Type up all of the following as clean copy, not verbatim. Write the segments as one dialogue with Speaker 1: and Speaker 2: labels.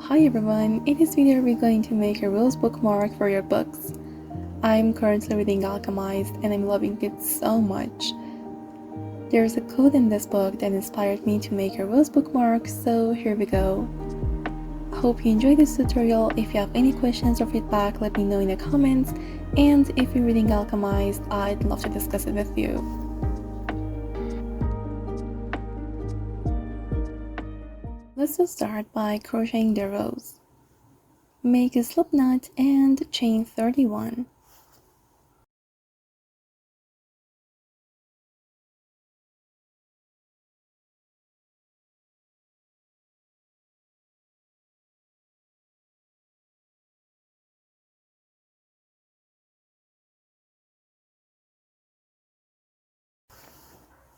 Speaker 1: Hi everyone, in this video we're going to make a rose bookmark for your books. I'm currently reading Alchemised and I'm loving it so much. There's a quote in this book that inspired me to make a rose bookmark, so here we go. Hope you enjoyed this tutorial. If you have any questions or feedback, let me know in the comments, and if you're reading Alchemised, I'd love to discuss it with you. Let's just start by crocheting the rose. Make a slip knot and chain 31.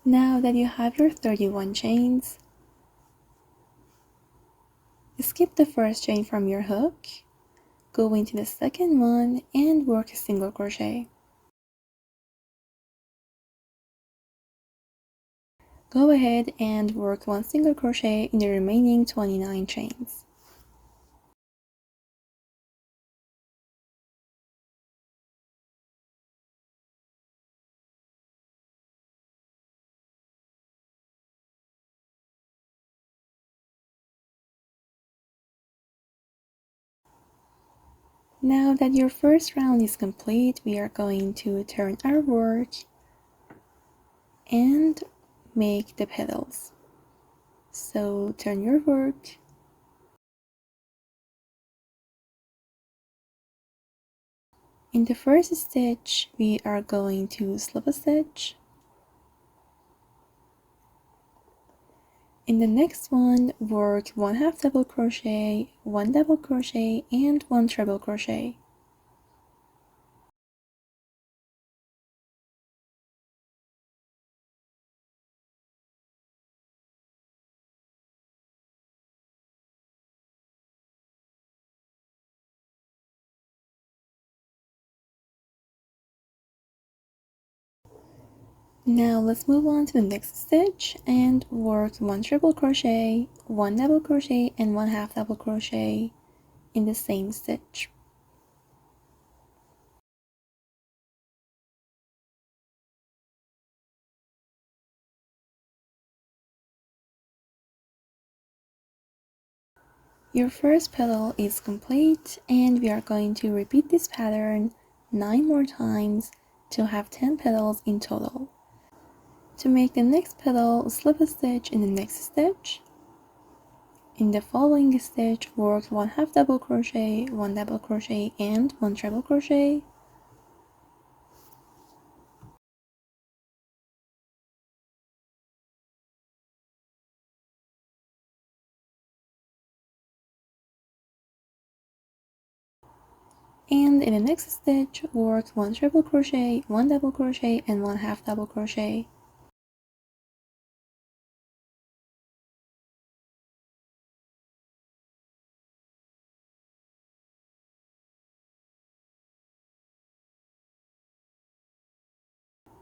Speaker 1: Now that you have your 31 chains, skip the first chain from your hook, go into the second one and work a single crochet. Go ahead and work one single crochet in the remaining 29 chains. Now that your first round is complete, we are going to turn our work and make the petals. So turn your work, in the first stitch we are going to slip a stitch. In the next one, work 1 half double crochet, 1 double crochet, and 1 treble crochet. Now let's move on to the next stitch and work 1 triple crochet, 1 double crochet, and 1 half double crochet in the same stitch. Your first petal is complete, and we are going to repeat this pattern 9 more times to have 10 petals in total. To make the next petal, slip a stitch in the next stitch. In the following stitch, work 1 half double crochet, 1 double crochet, and 1 treble crochet. And in the next stitch, work 1 triple crochet, 1 double crochet, and 1 half double crochet.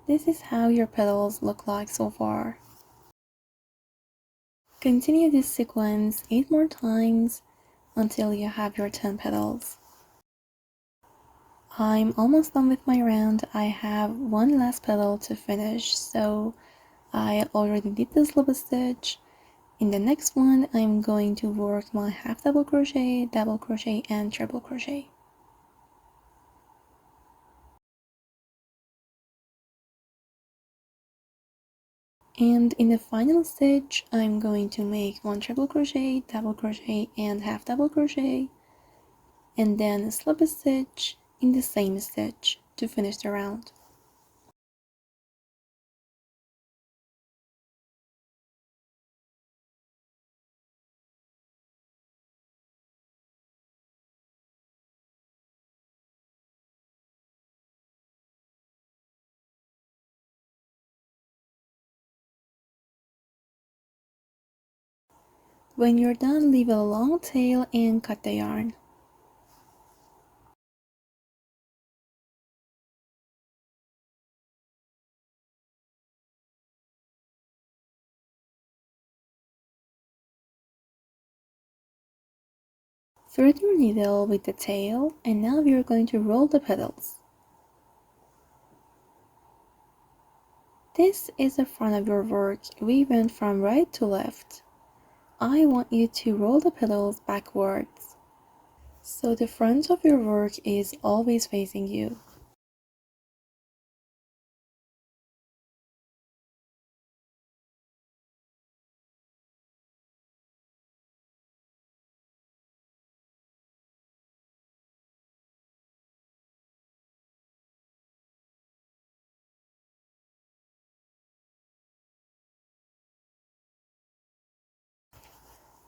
Speaker 1: This is how your petals look like so far. Continue this sequence 8 more times until you have your 10 petals. I'm almost done with my round. I have one last petal to finish, so I already did the slip stitch. In the next one, I'm going to work my half double crochet, and treble crochet. And in the final stitch, I'm going to make 1 treble crochet, double crochet, and half double crochet, and then slip a stitch in the same stitch to finish the round. When you're done, leave a long tail and cut the yarn. Thread your needle with the tail, and now we are going to roll the petals. This is the front of your work. We went from right to left. I want you to roll the petals backwards, so the front of your work is always facing you.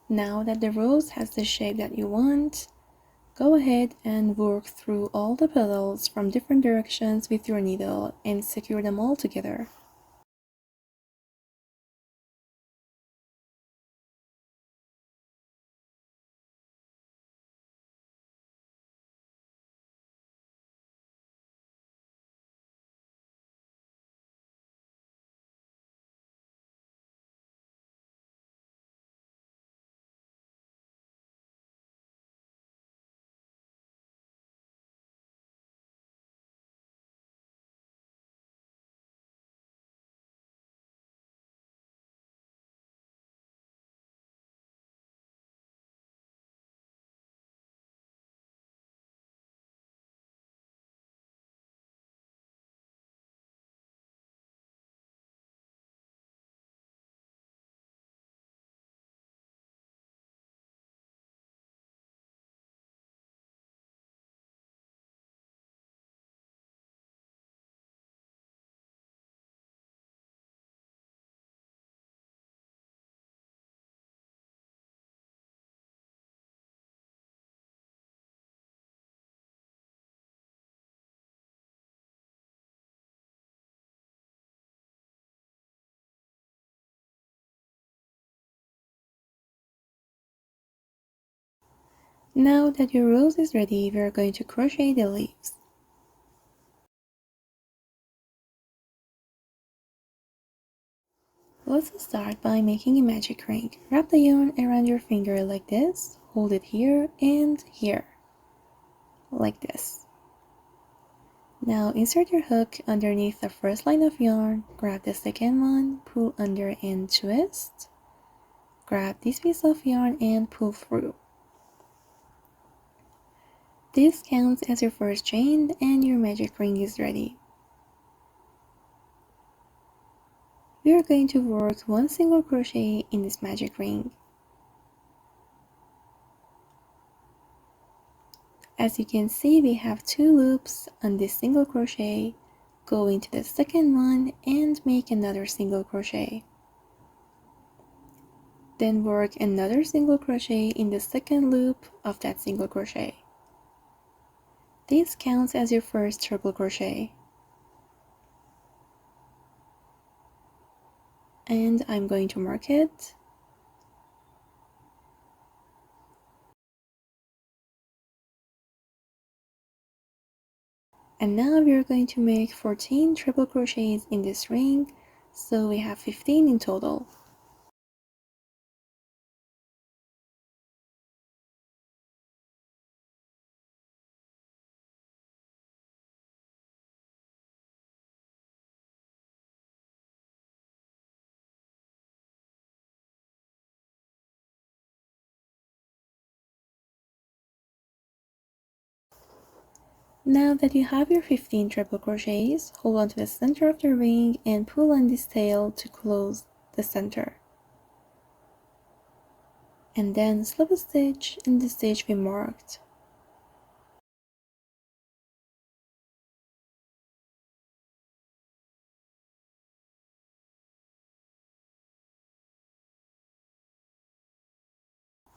Speaker 1: Now that the rose has the shape that you want, go ahead and work through all the petals from different directions with your needle and secure them all together. Now that your rose is ready, we are going to crochet the leaves. Let's start by making a magic ring. Wrap the yarn around your finger like this, hold it here and here, like this. Now insert your hook underneath the first line of yarn, grab the second one, pull under and twist. Grab this piece of yarn and pull through. This counts as your first chain and your magic ring is ready. We are going to work one single crochet in this magic ring. As you can see, we have 2 loops on this single crochet. Go into the second one and make another single crochet. Then work another single crochet in the second loop of that single crochet. This counts as your first triple crochet. And I'm going to mark it. And now we're going to make 14 triple crochets in this ring, so we have 15 in total. Now that you have your 15 triple crochets, hold on to the center of the ring and pull on this tail to close the center. And then slip a stitch in the stitch we marked.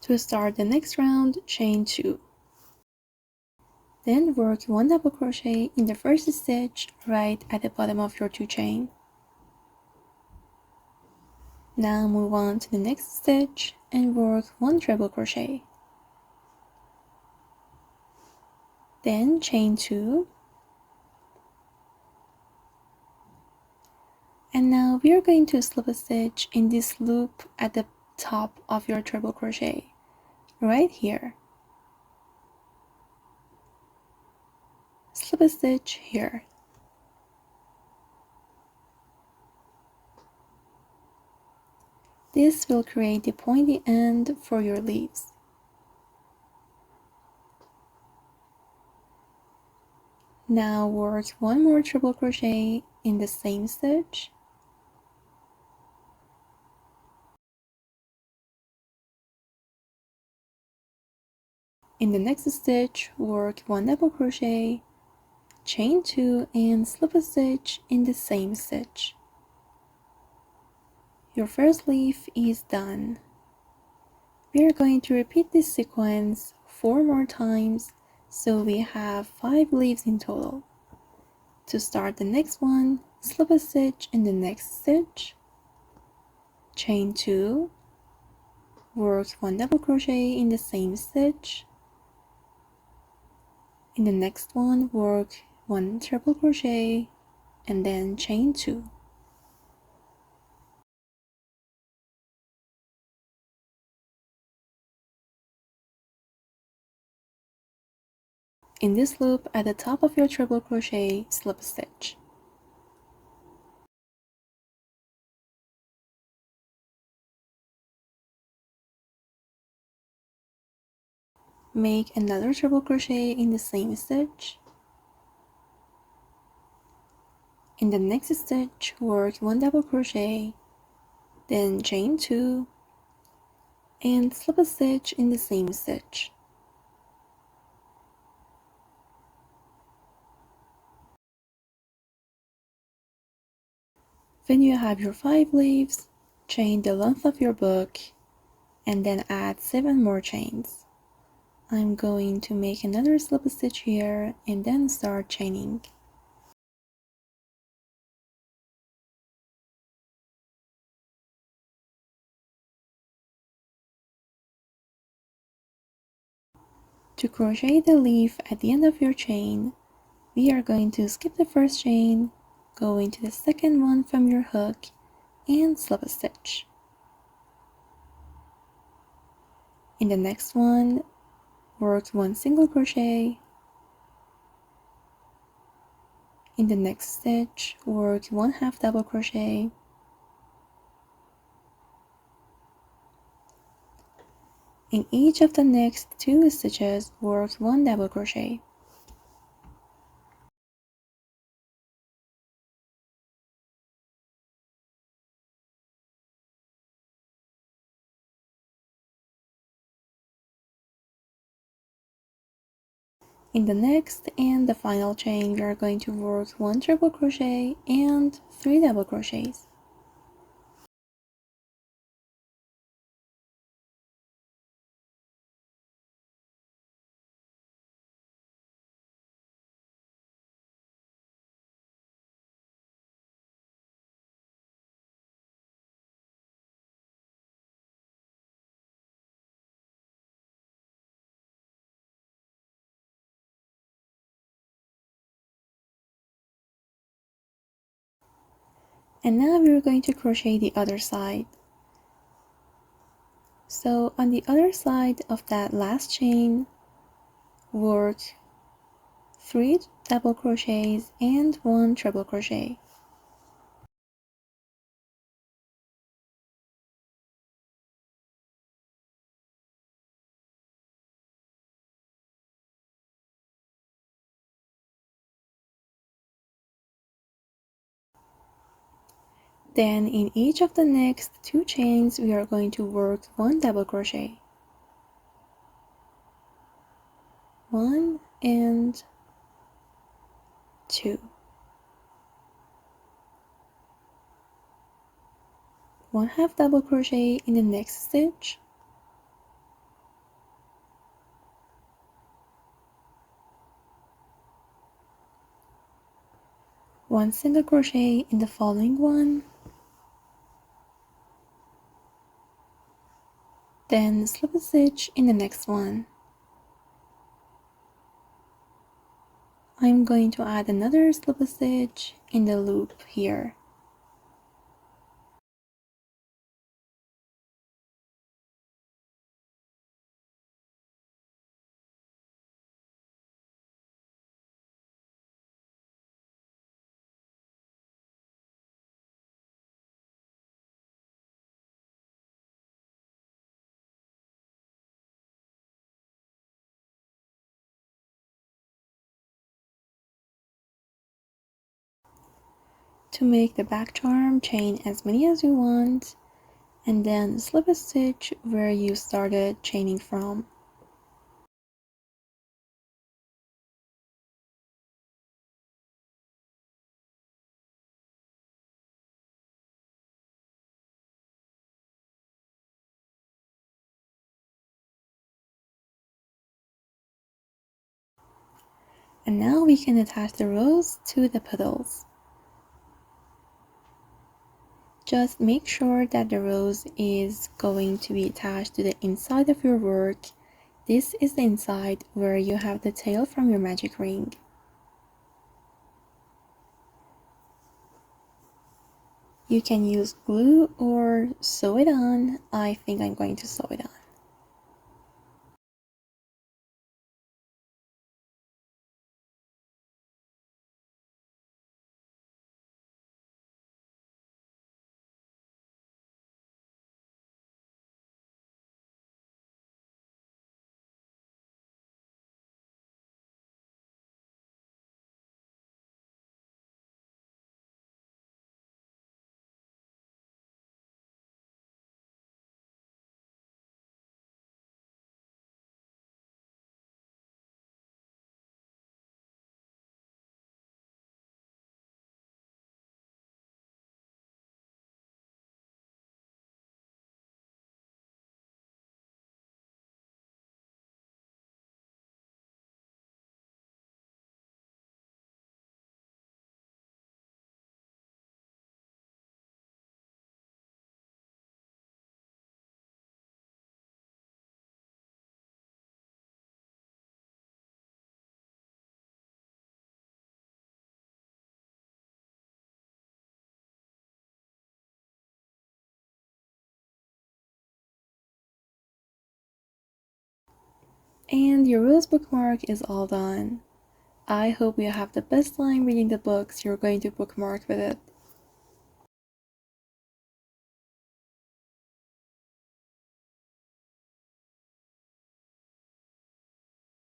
Speaker 1: To start the next round, chain 2. Then work 1 double crochet in the first stitch right at the bottom of your 2 chain. Now move on to the next stitch and work 1 treble crochet. Then chain 2. And now we are going to slip a stitch in this loop at the top of your treble crochet, right here. slip a stitch here. This will create the pointy end for your leaves. Now work one more triple crochet in the same stitch. In the next stitch, work one double crochet, chain 2 and slip a stitch in the same stitch. Your first leaf is done. We are going to repeat this sequence 4 more times, so we have 5 leaves in total. To start the next one, slip a stitch in the next stitch, chain 2, work one double crochet in the same stitch. In the next one, work one triple crochet and then chain 2. In this loop, at the top of your triple crochet, slip a stitch. Make another triple crochet in the same stitch. In the next stitch, work one double crochet, then chain 2, and slip a stitch in the same stitch. When you have your 5 leaves, chain the length of your book, and then add 7 more chains. I'm going to make another slip stitch here and then start chaining. To crochet the leaf at the end of your chain, we are going to skip the first chain, go into the second one from your hook, and slip a stitch. In the next one, work one single crochet. In the next stitch, work one half double crochet. In each of the next 2 stitches, work one double crochet. In the next and the final chain, we are going to work one triple crochet and 3 double crochets. And now we're going to crochet the other side. So on the other side of that last chain, work 3 double crochets and 1 triple crochet. Then in each of the next 2 chains, we are going to work 1 double crochet. 1 and 2. 1 half double crochet in the next stitch. One single crochet in the following one. Then slip a stitch in the next one. I'm going to add another slip stitch in the loop here. To make the back charm, chain as many as you want, and then slip a stitch where you started chaining from. And now we can attach the rose to the petals. Just make sure that the rose is going to be attached to the inside of your work. This is the inside where you have the tail from your magic ring. You can use glue or sew it on. I think I'm going to sew it on. And your rose bookmark is all done. I hope you have the best time reading the books you're going to bookmark with it.